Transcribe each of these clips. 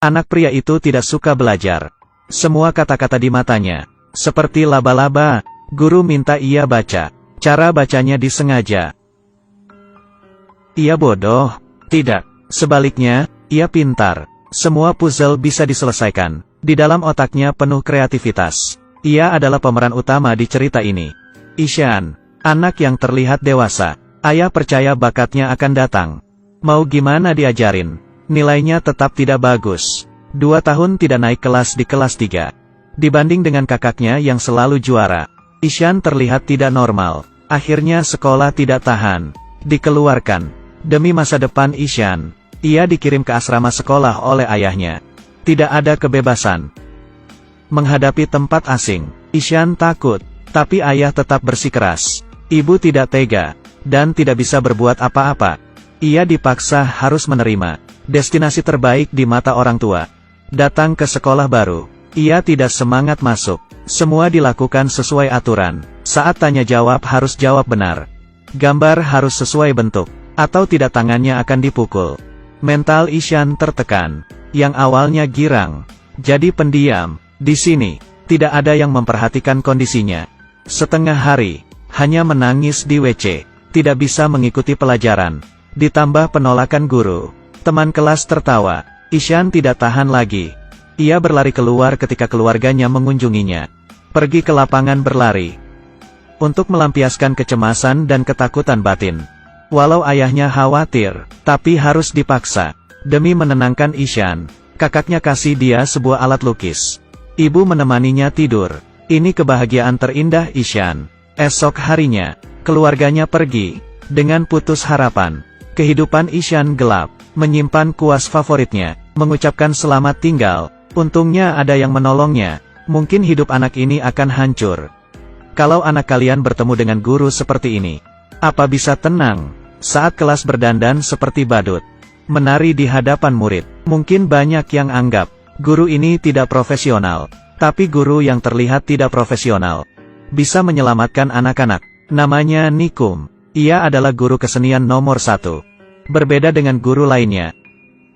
Anak pria itu tidak suka belajar. Semua kata-kata di matanya seperti laba-laba. Guru minta ia baca. Cara bacanya disengaja. Ia bodoh? Tidak. Sebaliknya, ia pintar. Semua puzzle bisa diselesaikan. Di dalam otaknya penuh kreativitas. Ia adalah pemeran utama di cerita ini. Ishan, anak yang terlihat dewasa. Ayah percaya bakatnya akan datang. Mau gimana diajarin? Nilainya tetap tidak bagus. 2 tahun tidak naik kelas di kelas 3. Dibanding dengan kakaknya yang selalu juara, Ishan terlihat tidak normal. Akhirnya sekolah tidak tahan. Dikeluarkan. Demi masa depan Ishan, ia dikirim ke asrama sekolah oleh ayahnya. Tidak ada kebebasan. Menghadapi tempat asing, Ishan takut. Tapi ayah tetap bersikeras. Ibu tidak tega. Dan tidak bisa berbuat apa-apa. Ia dipaksa harus menerima destinasi terbaik di mata orang tua. Datang ke sekolah baru. Ia tidak semangat masuk. Semua dilakukan sesuai aturan. Saat tanya jawab harus jawab benar. Gambar harus sesuai bentuk. Atau tidak tangannya akan dipukul. Mental Ishan tertekan. Yang awalnya girang, jadi pendiam. Di sini, tidak ada yang memperhatikan kondisinya. Setengah hari, hanya menangis di WC. Tidak bisa mengikuti pelajaran. Ditambah penolakan guru. Teman kelas tertawa. Ishan tidak tahan lagi. Ia berlari keluar ketika keluarganya mengunjunginya. Pergi ke lapangan berlari. Untuk melampiaskan kecemasan dan ketakutan batin. Walau ayahnya khawatir, tapi harus dipaksa. Demi menenangkan Ishan, kakaknya kasih dia sebuah alat lukis. Ibu menemaninya tidur. Ini kebahagiaan terindah Ishan. Esok harinya, keluarganya pergi. Dengan putus harapan. Kehidupan Ishan gelap. Menyimpan kuas favoritnya. Mengucapkan selamat tinggal. Untungnya ada yang menolongnya. Mungkin hidup anak ini akan hancur. Kalau anak kalian bertemu dengan guru seperti ini, apa bisa tenang? Saat kelas berdandan seperti badut. Menari di hadapan murid. Mungkin banyak yang anggap guru ini tidak profesional. Tapi guru yang terlihat tidak profesional bisa menyelamatkan anak-anak. Namanya Nikum. Ia adalah guru kesenian nomor 1. Berbeda dengan guru lainnya.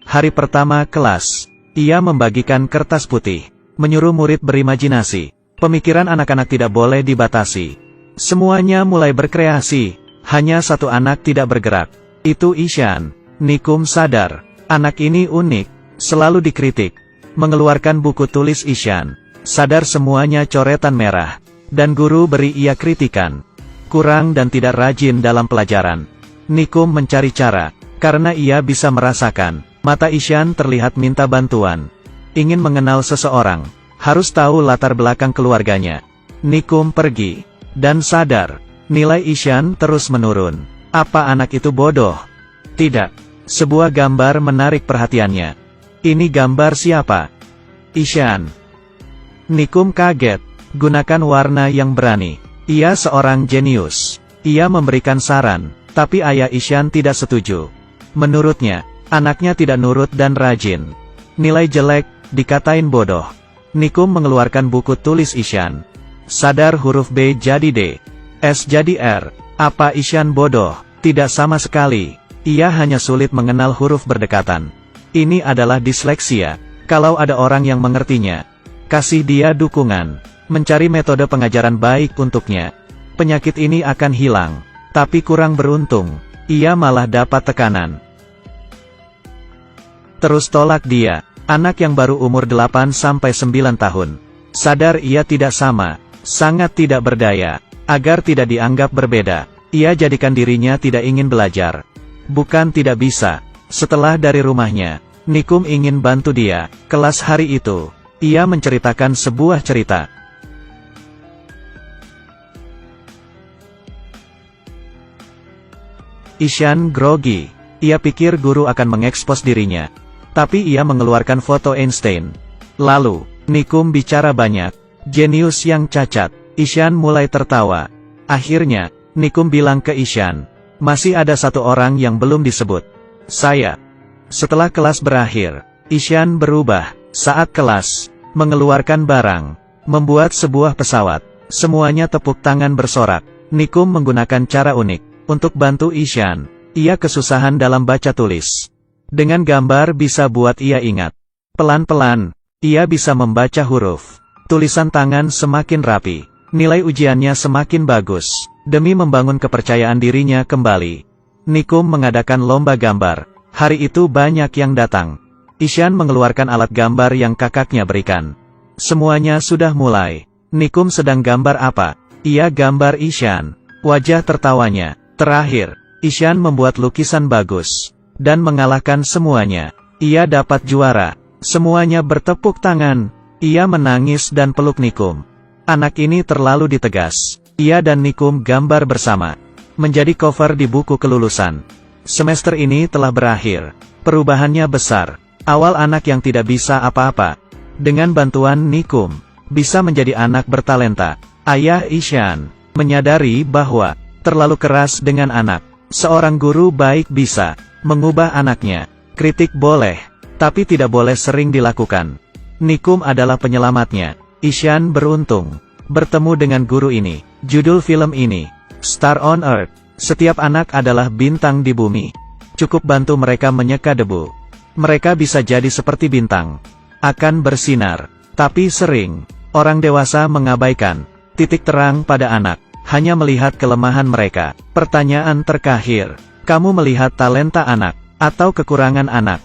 Hari pertama kelas, ia membagikan kertas putih, menyuruh murid berimajinasi. Pemikiran anak-anak tidak boleh dibatasi. Semuanya mulai berkreasi. Hanya satu anak tidak bergerak. Itu Ishan. Nikum sadar, anak ini unik, selalu dikritik. Mengeluarkan buku tulis Ishan. Sadar semuanya coretan merah. Dan guru beri ia kritikan. Kurang dan tidak rajin dalam pelajaran. Nikum mencari cara. Karena ia bisa merasakan. Mata Ishan terlihat minta bantuan. Ingin mengenal seseorang. Harus tahu latar belakang keluarganya. Nikum pergi. Dan sadar. Nilai Ishan terus menurun. Apa anak itu bodoh? Tidak. Sebuah gambar menarik perhatiannya. Ini gambar siapa? Ishan. Nikum kaget. Gunakan warna yang berani. Ia seorang jenius. Ia memberikan saran. Tapi ayah Ishan tidak setuju. Menurutnya, anaknya tidak nurut dan rajin. Nilai jelek, dikatain bodoh. Nikum mengeluarkan buku tulis Ishan. Sadar huruf B jadi D. S jadi R. Apa Ishan bodoh? Tidak sama sekali. Ia hanya sulit mengenal huruf berdekatan. Ini adalah disleksia. Kalau ada orang yang mengertinya, kasih dia dukungan. Mencari metode pengajaran baik untuknya. Penyakit ini akan hilang. Tapi kurang beruntung. Ia malah dapat tekanan. Terus tolak dia. Anak yang baru umur 8-9 tahun. Sadar ia tidak sama. Sangat tidak berdaya. Agar tidak dianggap berbeda, ia jadikan dirinya tidak ingin belajar. Bukan tidak bisa. Setelah dari rumahnya, Nikum ingin bantu dia. Kelas hari itu, ia menceritakan sebuah cerita. Ishan grogi. Ia pikir guru akan mengekspos dirinya. Tapi ia mengeluarkan foto Einstein. Lalu, Nikum bicara banyak. Jenius yang cacat. Ishan mulai tertawa. Akhirnya, Nikum bilang ke Ishan. Masih ada satu orang yang belum disebut. Saya. Setelah kelas berakhir, Ishan berubah. Saat kelas, mengeluarkan barang. Membuat sebuah pesawat. Semuanya tepuk tangan bersorak. Nikum menggunakan cara unik. Untuk bantu Ishan, ia kesusahan dalam baca tulis. Dengan gambar bisa buat ia ingat. Pelan-pelan, ia bisa membaca huruf. Tulisan tangan semakin rapi. Nilai ujiannya semakin bagus. Demi membangun kepercayaan dirinya kembali, Nikum mengadakan lomba gambar. Hari itu banyak yang datang. Ishan mengeluarkan alat gambar yang kakaknya berikan. Semuanya sudah mulai. Nikum sedang gambar apa? Ia gambar Ishan. Wajah tertawanya. Terakhir, Ishan membuat lukisan bagus. Dan mengalahkan semuanya. Ia dapat juara. Semuanya bertepuk tangan. Ia menangis dan peluk Nikum. Anak ini terlalu ditegas. Ia dan Nikum gambar bersama. Menjadi cover di buku kelulusan. Semester ini telah berakhir. Perubahannya besar. Awal anak yang tidak bisa apa-apa. Dengan bantuan Nikum, bisa menjadi anak bertalenta. Ayah Ishan menyadari bahwa terlalu keras dengan anak. Seorang guru baik bisa mengubah anaknya. Kritik boleh, tapi tidak boleh sering dilakukan. Nikum adalah penyelamatnya. Ishan beruntung bertemu dengan guru ini. Judul film ini, Star on Earth. Setiap anak adalah bintang di bumi. Cukup bantu mereka menyeka debu. Mereka bisa jadi seperti bintang. Akan bersinar. Tapi sering, orang dewasa mengabaikan titik terang pada anak. Hanya melihat kelemahan mereka. Pertanyaan terakhir, kamu melihat talenta anak, atau kekurangan anak?